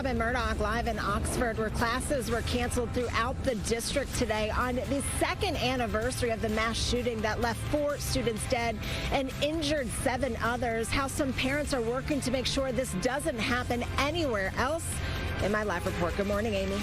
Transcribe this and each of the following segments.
Robin Murdoch live in Oxford, where classes were canceled throughout the district today on the second anniversary of the mass shooting that left 4 students dead and injured 7 others. How some parents are working to make sure this doesn't happen anywhere else. In my live report. Good morning, Amy.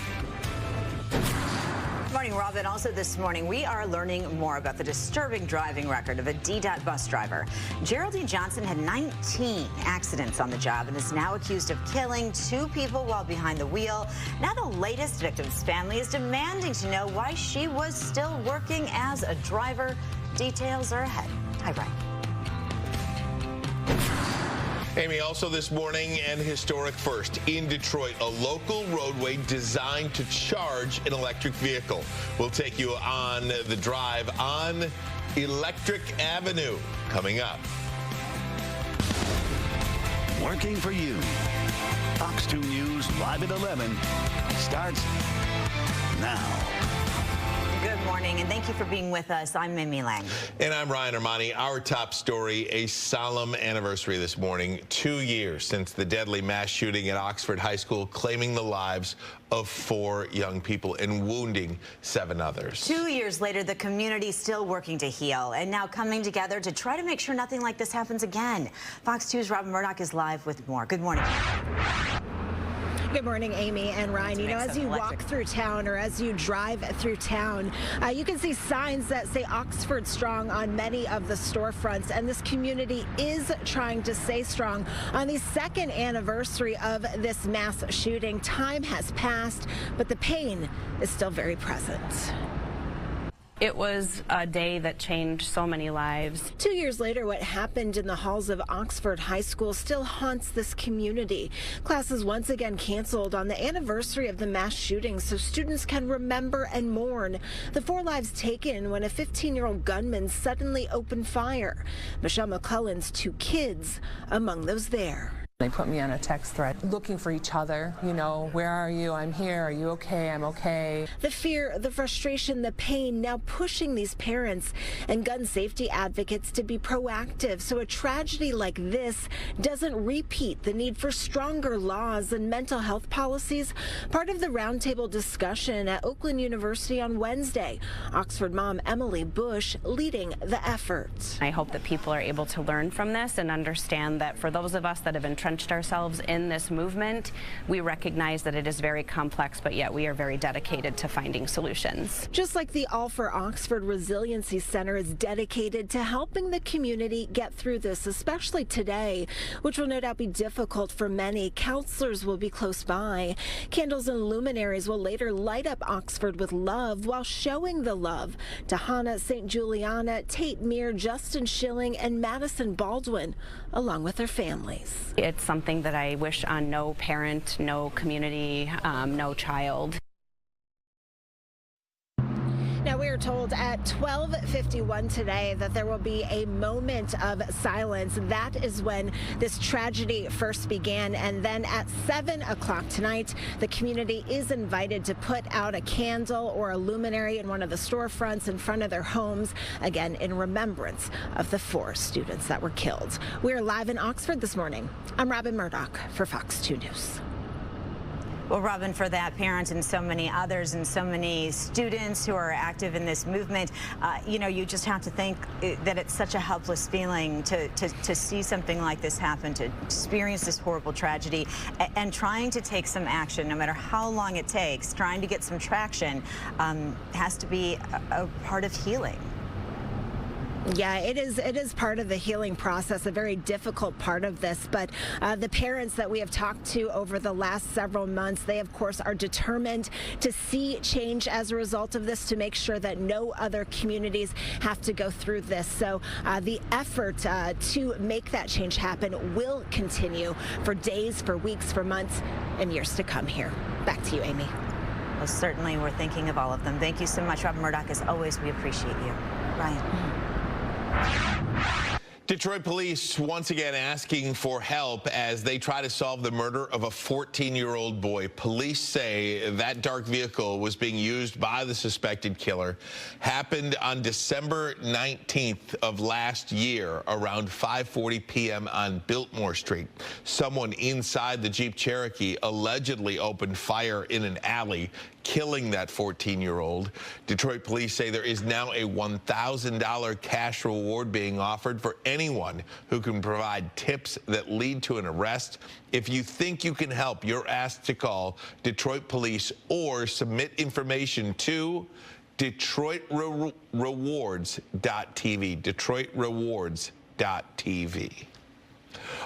Good morning, Robin. Also this morning, we are learning more about the disturbing driving record of a DDOT bus driver. Geraldine Johnson had 19 accidents on the job and is now accused of killing 2 people while behind the wheel. Now the latest victim's family is demanding to know why she was still working as a driver. Details are ahead. Hi, Brian. Amy, also this morning, an historic first in Detroit, a local roadway designed to charge an electric vehicle. We'll take you on the drive on Electric Avenue coming up. Working for you. Fox 2 News live at 11 starts now. Good morning, and thank you for being with us. I'm Mimi Lang. And I'm Ryan Armani. Our top story, a solemn anniversary this morning. 2 years since the deadly mass shooting at Oxford High School, claiming the lives of 4 young people and wounding 7 others. 2 years later, the community still working to heal and now coming together to try to make sure nothing like this happens again. Fox 2's Robin Murdoch is live with more. Good morning. Good morning, Amy and Ryan. You know, as you walk through town or as you drive through town, you can see signs that say Oxford Strong on many of the storefronts, and this community is trying to stay strong. On the second anniversary of this mass shooting, time has passed, but the pain is still very present. It was a day that changed so many lives. 2 years later, what happened in the halls of Oxford High School still haunts this community. Classes once again canceled on the anniversary of the mass shooting so students can remember and mourn the 4 lives taken when a 15-year-old gunman suddenly opened fire. Michelle McClellan's 2 kids among those there. They put me on a text thread looking for each other. You know, where are you? I'm here. Are you okay? I'm okay. The fear, the frustration, the pain now pushing these parents and gun safety advocates to be proactive so a tragedy like this doesn't repeat. The need for stronger laws and mental health policies, part of the roundtable discussion at Oakland University on Wednesday. Oxford mom Emily Bush leading the effort. I hope that people are able to learn from this and understand that for those of us that have entrenched ourselves in this movement, we recognize that it is very complex, but yet we are very dedicated to finding solutions. Just like the All for Oxford Resiliency Center is dedicated to helping the community get through this, especially today, which will no doubt be difficult for many. Counselors will be close by. Candles and luminaries will later light up Oxford with love while showing the love to Hannah St. Juliana, Tate Meir, Justin Schilling, and Madison Baldwin, along with their families. It's something that I wish on no parent, no community, no child. Now, we are told at 12:51 today that there will be a moment of silence. That is when this tragedy first began. And then at 7 o'clock tonight, the community is invited to put out a candle or a luminary in one of the storefronts in front of their homes, again, in remembrance of the 4 students that were killed. We're live in Oxford this morning. I'm Robin Murdoch for Fox 2 News. Well, Robin, for that parent and so many others and so many students who are active in this movement, you know, you just have to think that it's such a helpless feeling to see something like this happen, to experience this horrible tragedy, and trying to take some action, no matter how long it takes, trying to get some traction, has to be a part of healing. Yeah, it is part of the healing process, a very difficult part of this. But the parents that we have talked to over the last several months, they, of course, are determined to see change as a result of this, to make sure that no other communities have to go through this. So the effort to make that change happen will continue for days, for weeks, for months, and years to come here. Back to you, Amy. Well, certainly we're thinking of all of them. Thank you so much, Robin Murdoch. As always, we appreciate you. Ryan. Detroit police once again asking for help as they try to solve the murder of a 14-year-old boy. Police say that dark vehicle was being used by the suspected killer. Happened on December 19th of last year around 5:40 p.m. on Biltmore Street. Someone inside the Jeep Cherokee allegedly opened fire in an alley, killing that 14-year-old. Detroit police say there is now a $1,000 cash reward being offered for anyone who can provide tips that lead to an arrest. If you think you can help, you're asked to call Detroit police or submit information to DetroitRewards.tv. DetroitRewards.tv.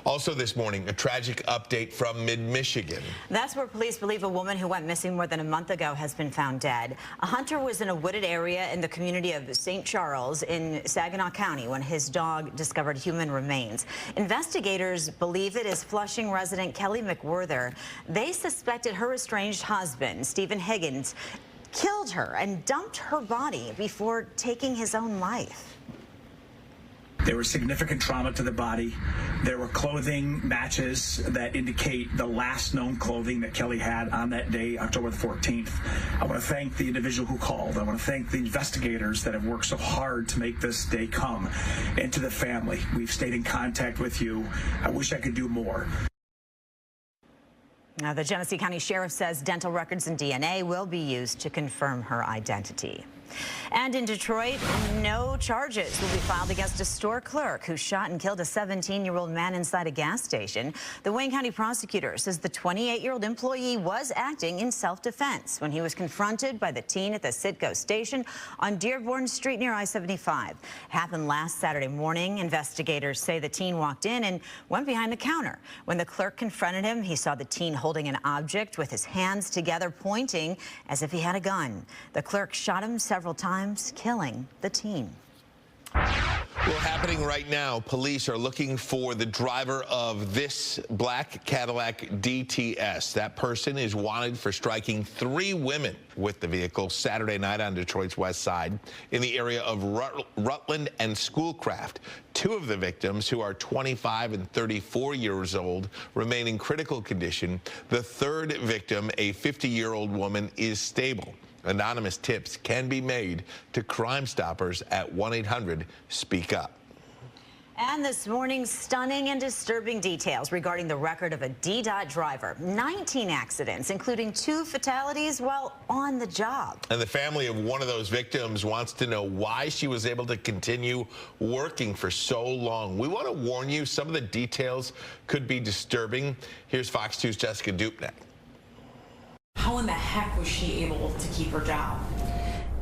Also this morning, a tragic update from mid-Michigan. That's where police believe a woman who went missing more than a month ago has been found dead. A hunter was in a wooded area in the community of St. Charles in Saginaw County when his dog discovered human remains. Investigators believe it is Flushing resident Kelly McWhirter. They suspected her estranged husband, Stephen Higgins, killed her and dumped her body before taking his own life. There was significant trauma to the body. There were clothing matches that indicate the last known clothing that Kelly had on that day, October the 14th. I want to thank the individual who called. I want to thank the investigators that have worked so hard to make this day come. And to the family, we've stayed in contact with you. I wish I could do more. Now, the Genesee County Sheriff says dental records and DNA will be used to confirm her identity. And in Detroit, no charges will be filed against a store clerk who shot and killed a 17-year-old man inside a gas station. The Wayne County prosecutor says the 28-year-old employee was acting in self-defense when he was confronted by the teen at the Citgo station on Dearborn Street near I-75. Happened last Saturday morning. Investigators say the teen walked in and went behind the counter. When the clerk confronted him, he saw the teen holding an object with his hands together, pointing as if he had a gun. The clerk shot him several times, killing the teen. Well, happening right now, police are looking for the driver of this black Cadillac DTS. That person is wanted for striking 3 women with the vehicle Saturday night on Detroit's west side in the area of Rutland and Schoolcraft. 2 of the victims, who are 25 and 34 years old, remain in critical condition. The 3rd victim, a 50-year-old woman, is stable. Anonymous tips can be made to Crime Stoppers at 1-800-SPEAK-UP. And this morning, stunning and disturbing details regarding the record of a DDOT driver. 19 accidents, including 2 fatalities while on the job. And the family of one of those victims wants to know why she was able to continue working for so long. We want to warn you, some of the details could be disturbing. Here's Fox 2's Jessica Dupnack. How in the heck was she able to keep her job?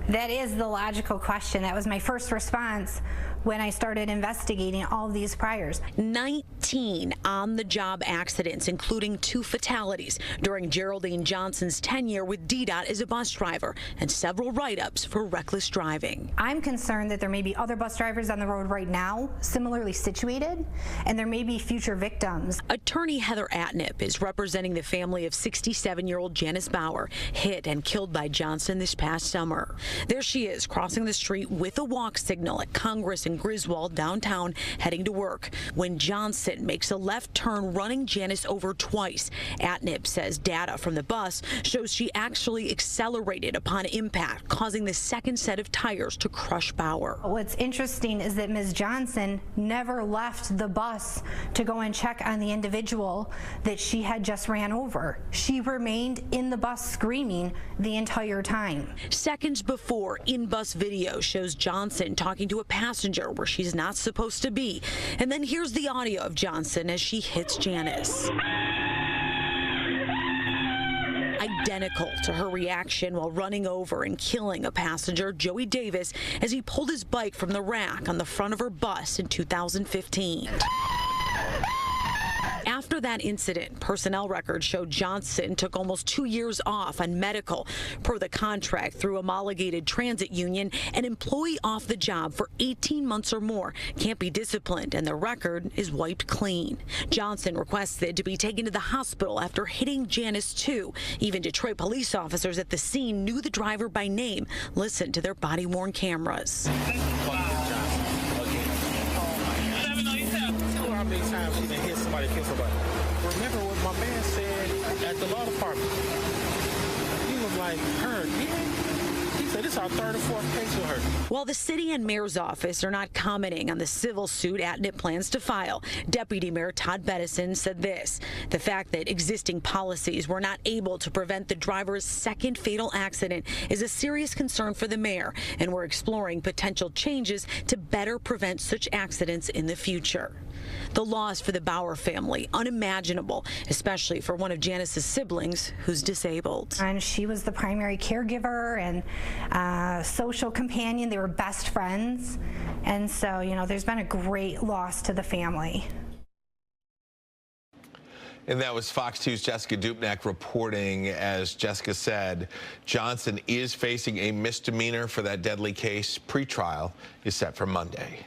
That is the logical question. That was my first response when I started investigating all of these priors. 19 on-the-job accidents, including 2 fatalities during Geraldine Johnson's tenure with DDOT as a bus driver, and several write-ups for reckless driving. I'm concerned that there may be other bus drivers on the road right now similarly situated, and there may be future victims. Attorney Heather Atnip is representing the family of 67-year-old Janice Bauer, hit and killed by Johnson this past summer. There she is, crossing the street with a walk signal at Congress in Griswold downtown, heading to work, when Johnson makes a left turn, running Janice over twice. Atnip says data from the bus shows she actually accelerated upon impact, causing the second set of tires to crush Bauer. What's interesting is that Ms. Johnson never left the bus to go and check on the individual that she had just ran over. She remained in the bus screaming the entire time. Seconds before, in-bus video shows Johnson talking to a passenger where she's not supposed to be. And then here's the audio of Johnson as she hits Janice. Identical to her reaction while running over and killing a passenger, Joey Davis, as he pulled his bike from the rack on the front of her bus in 2015. After that incident, personnel records show Johnson took almost 2 years off on medical. Per the contract through Homologated Transit Union, an employee off the job for 18 months or more can't be disciplined, and the record is wiped clean. Johnson requested to be taken to the hospital after hitting Janice too. Even Detroit police officers at the scene knew the driver by name. Listen to their body-worn cameras. many times she done hit somebody, killed somebody. Remember what my man said at the law department. He was like, her again? He said, this is our third or fourth case with her. While the city and mayor's office are not commenting on the civil suit AtNip plans to file, Deputy Mayor Todd Bettison said this: the fact that existing policies were not able to prevent the driver's second fatal accident is a serious concern for the mayor, and we're exploring potential changes to better prevent such accidents in the future. The loss for the Bauer family, unimaginable, especially for one of Janice's siblings who's disabled. And she was the primary caregiver and social companion. They were best friends. And so, you know, there's been a great loss to the family. And that was Fox 2's Jessica Dupnack reporting. As Jessica said, Johnson is facing a misdemeanor for that deadly case. Pretrial is set for Monday.